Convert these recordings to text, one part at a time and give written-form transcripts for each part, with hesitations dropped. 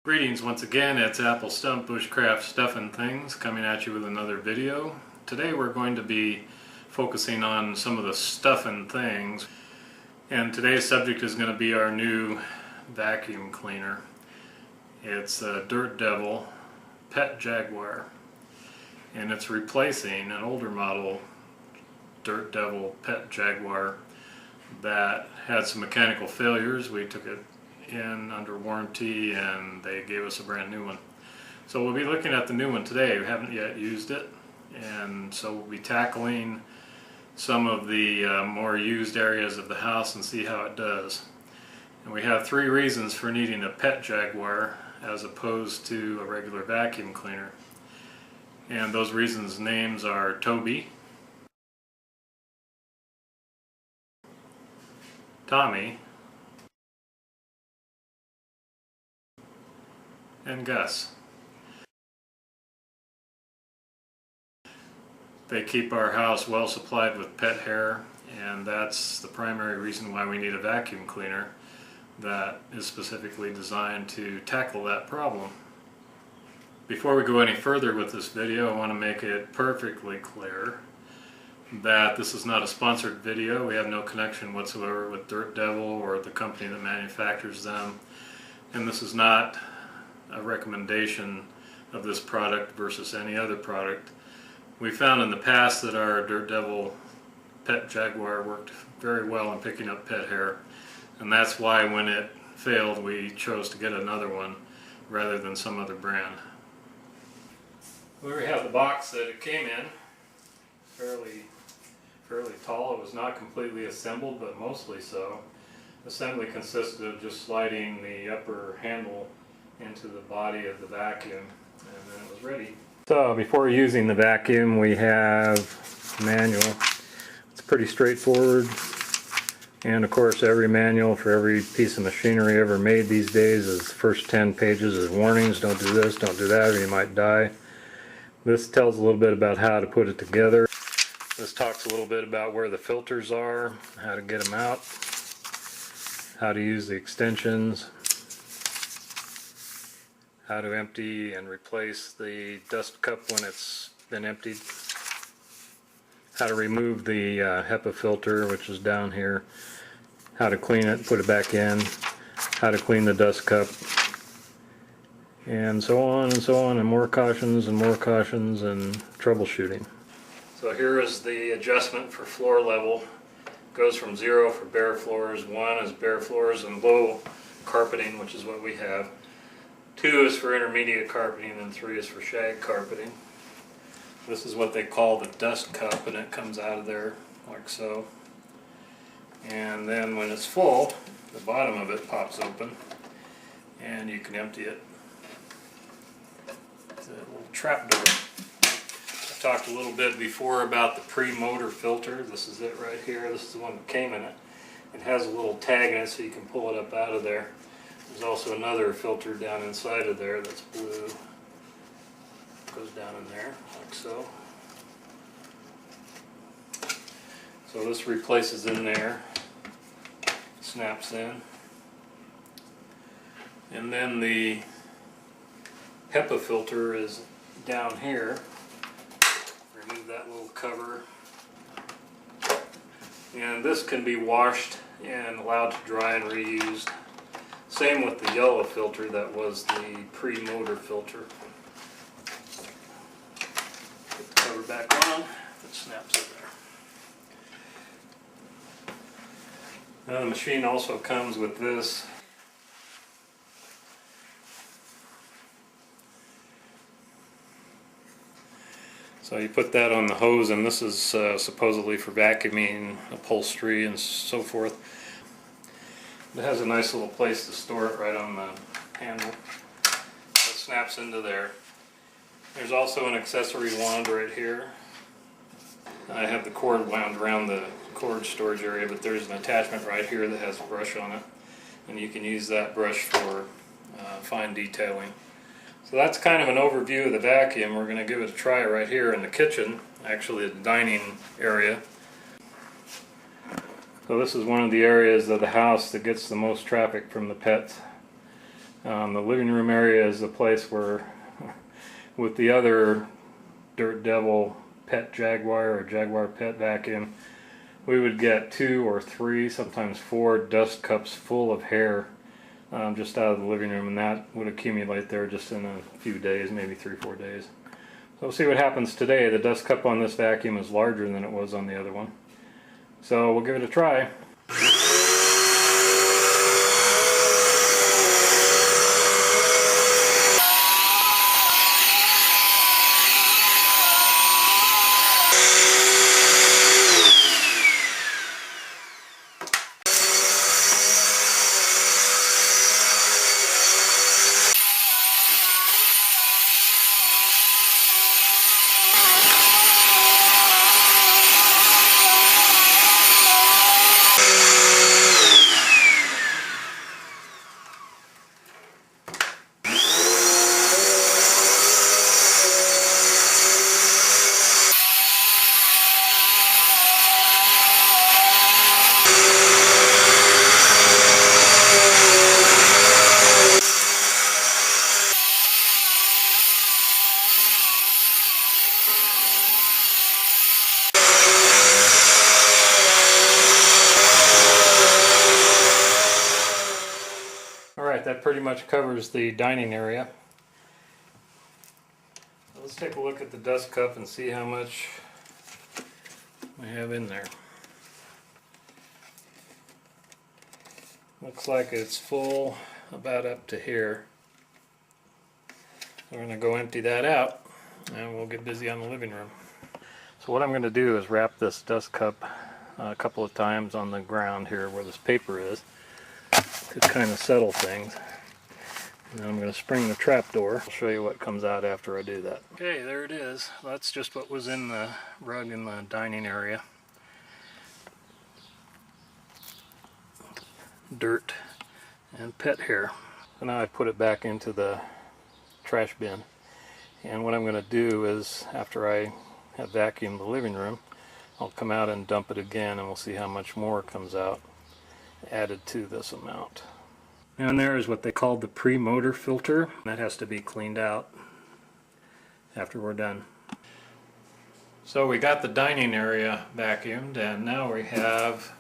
Greetings once again, it's Apple Stump Bushcraft Stuffin' Things coming at you with another video. Today we're going to be focusing on some of the stuffin' things, and today's subject is going to be our new vacuum cleaner. It's a Dirt Devil Pet Jaguar, and it's replacing an older model Dirt Devil Pet Jaguar that had some mechanical failures. We took it in under warranty and they gave us a brand new one. So we'll be looking at the new one today. We haven't yet used it, and so we'll be tackling some of the more used areas of the house and see how it does. And we have three reasons for needing a pet Jaguar as opposed to a regular vacuum cleaner. And those reasons' names are Toby, Tommy, and Gus. They keep our house well supplied with pet hair, and that's the primary reason why we need a vacuum cleaner that is specifically designed to tackle that problem. Before we go any further with this video, I want to make it perfectly clear that this is not a sponsored video. We have no connection whatsoever with Dirt Devil or the company that manufactures them, and this is not a recommendation of this product versus any other product. We found in the past that our Dirt Devil Pet Jaguar worked very well in picking up pet hair, and that's why when it failed we chose to get another one rather than some other brand. Here we have the box that it came in, fairly tall. It was not completely assembled, but mostly so. Assembly consisted of just sliding the upper handle into the body of the vacuum, and then it was ready. So before using the vacuum, we have a manual. It's pretty straightforward, and of course every manual for every piece of machinery ever made these days is the first 10 pages is warnings: don't do this, don't do that, or you might die. This tells a little bit about how to put it together. This talks a little bit about where the filters are, how to get them out, how to use the extensions, how to empty and replace the dust cup when it's been emptied, how to remove the Hepa filter, which is down here, how to clean it, put it back in, how to clean the dust cup, and so on and so on, and more cautions and troubleshooting. So here is the adjustment for floor level. It goes from 0 for bare floors, 1 is bare floors and low carpeting, which is what we have. 2 is for intermediate carpeting, and 3 is for shag carpeting. This is what they call the dust cup, and it comes out of there like so. And then when it's full, the bottom of it pops open and you can empty it. It's a little trap door. I talked a little bit before about the Premotor Filter. This is it right here. This is the one that came in it. It has a little tag in it so you can pull it up out of there. There's also another filter down inside of there that's blue. Goes down in there, like so. So this replaces in there, snaps in. And then the Hepa filter is down here. Remove that little cover. And this can be washed and allowed to dry and reused. Same with the yellow filter that was the Premotor filter. Put the cover back on, it snaps in there. Now the machine also comes with this. So you put that on the hose, and this is supposedly for vacuuming upholstery and so forth. It has a nice little place to store it right on the handle. It snaps into there. There's also an accessory wand right here. I have the cord wound around the cord storage area, but there's an attachment right here that has a brush on it, and you can use that brush for fine detailing. So that's kind of an overview of the vacuum. We're going to give it a try right here in the kitchen, actually the dining area. So this is one of the areas of the house that gets the most traffic from the pets. The living room area is the place where, with the other Dirt Devil Pet Jaguar or Jaguar Pet vacuum, we would get 2 or 3, sometimes 4 dust cups full of hair just out of the living room, and that would accumulate there just in a few days, maybe 3 or 4 days. So we'll see what happens today. The dust cup on this vacuum is larger than it was on the other one. So we'll give it a try. Alright, that pretty much covers the dining area. Let's take a look at the dust cup and see how much we have in there. Looks like it's full about up to here. We're going to go empty that out and we'll get busy on the living room. So what I'm going to do is wrap this dust cup a couple of times on the ground here where this paper is to kind of settle things. And then I'm going to spring the trap door. I'll show you what comes out after I do that. Okay, there it is. That's just what was in the rug in the dining area. Dirt and pet hair. So now I put it back into the trash bin. And what I'm going to do is, after I have vacuumed the living room, I'll come out and dump it again and we'll see how much more comes out added to this amount. And there is what they call the Premotor Filter. That has to be cleaned out after we're done. So we got the dining area vacuumed, and now we have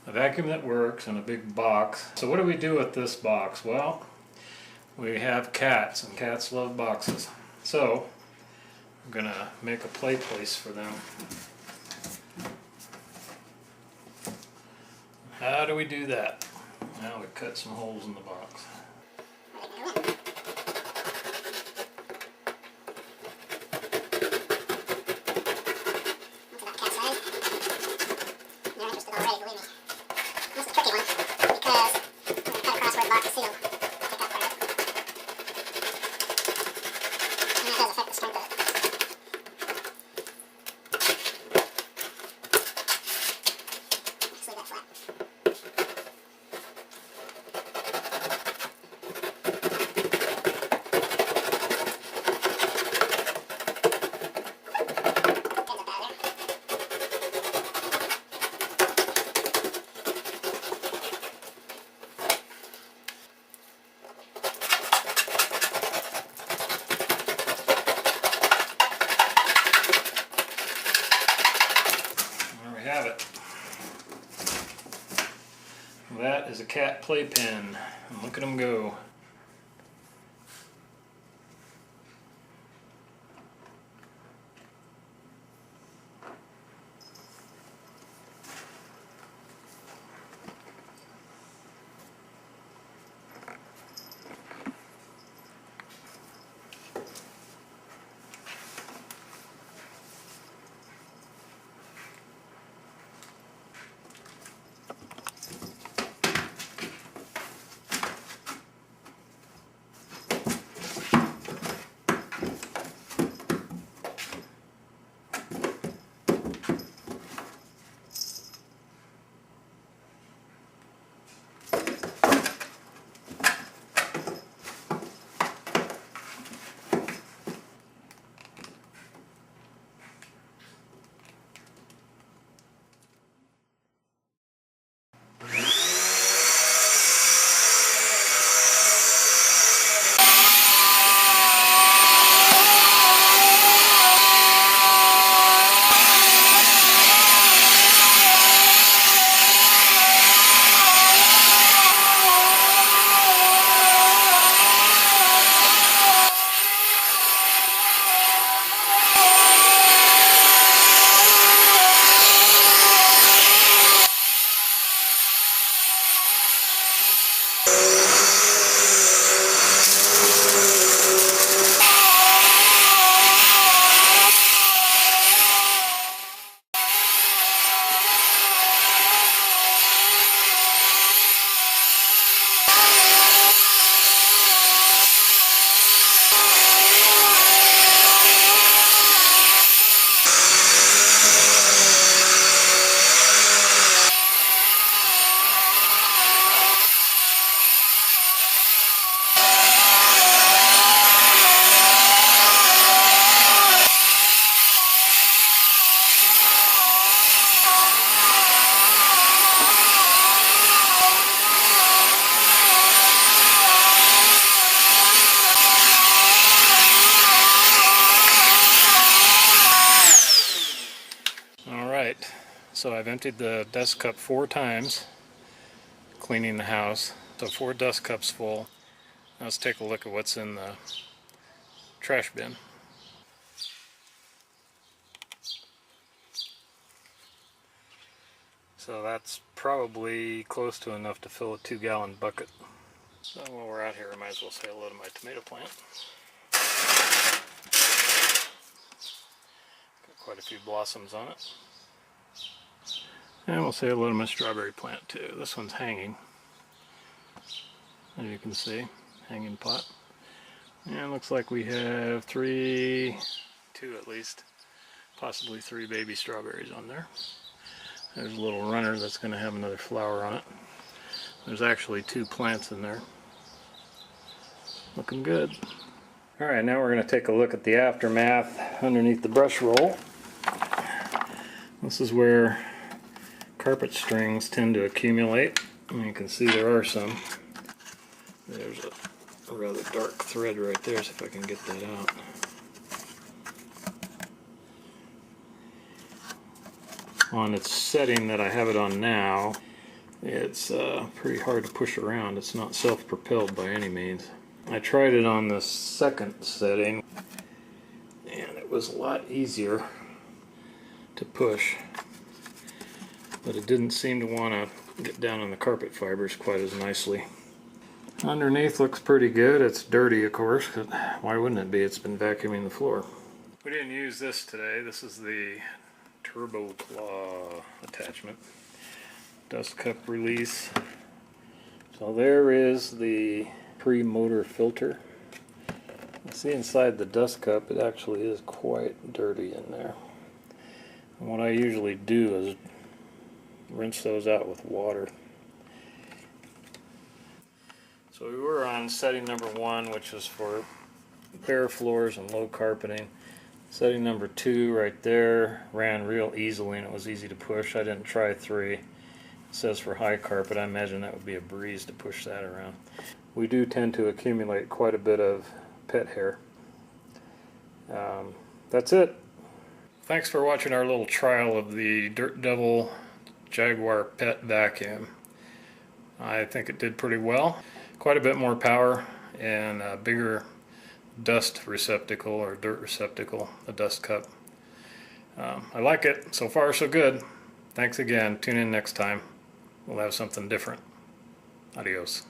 a vacuum that works and a big box. So what do we do with this box? Well, we have cats, and cats love boxes. So I'm going to make a play place for them. How do we do that? Now we cut some holes in the box. Have it. That is a cat playpen, and look at them go. So I've emptied the dust cup 4 times, cleaning the house. So 4 dust cups full. Now let's take a look at what's in the trash bin. So that's probably close to enough to fill a 2-gallon bucket. So while we're out here, I might as well say hello to my tomato plant. Got quite a few blossoms on it. And we'll say hello to my strawberry plant too. This one's hanging, as you can see, hanging pot. And it looks like we have 2 at least, possibly 3 baby strawberries on there. There's a little runner that's going to have another flower on it. There's actually 2 plants in there. Looking good. Alright, now we're going to take a look at the aftermath underneath the brush roll. This is where carpet strings tend to accumulate. And you can see there are some. There's a rather dark thread right there, so if I can get that out. On its setting that I have it on now, it's pretty hard to push around. It's not self-propelled by any means. I tried it on the second setting and it was a lot easier to push, but it didn't seem to want to get down on the carpet fibers quite as nicely. Underneath looks pretty good. It's dirty, of course, but why wouldn't it be? It's been vacuuming the floor. We didn't use this today. This is the Turbo Claw attachment. Dust cup release. So there is the Premotor Filter. You see inside the dust cup, it actually is quite dirty in there. And what I usually do is rinse those out with water. So we were on setting number 1, which is for bare floors and low carpeting. Setting number 2 right there ran real easily and it was easy to push. I didn't try 3. It says for high carpet. I imagine that would be a breeze to push that around. We do tend to accumulate quite a bit of pet hair. That's it. Thanks for watching our little trial of the Dirt Devil Jaguar Pet vacuum. I think it did pretty well. Quite a bit more power and a bigger dust receptacle or dirt receptacle, a dust cup. I like it. So far so good. Thanks again. Tune in next time. We'll have something different. Adios.